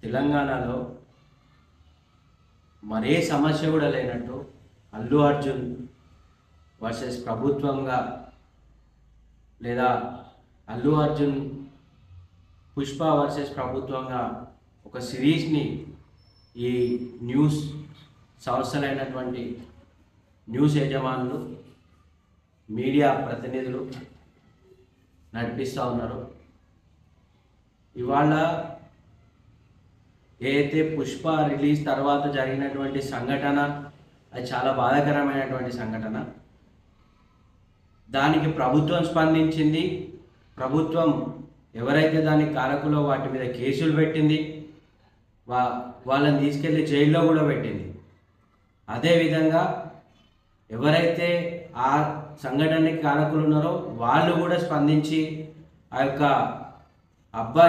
తెలంగాణలో మరే సమస్య కూడా లేనట్టు అల్లు అర్జున్ వర్సెస్ ప్రభుత్వంగా లేదా అల్లు అర్జున్ పుష్ప వర్సెస్ ప్రభుత్వంగా ఒక సిరీస్ని ఈ న్యూస్ సంస్థలైనటువంటి న్యూస్ యజమానులు మీడియా ప్రతినిధులు నడిపిస్తూ ఉన్నారు. ఇవాళ ఏదైతే పుష్ప రిలీజ్ తర్వాత జరిగినటువంటి సంఘటన అది చాలా బాధాకరమైనటువంటి సంఘటన. దానికి ప్రభుత్వం స్పందించింది. ప్రభుత్వం ఎవరైతే దానికి కారకులో వాటి మీద కేసులు పెట్టింది, వాళ్ళని తీసుకెళ్ళి జైల్లో కూడా పెట్టింది. అదేవిధంగా ఎవరైతే ఆ సంఘటనకి కారకులు ఉన్నారో వాళ్ళు కూడా స్పందించి ఆ యొక్క అబ్బాయి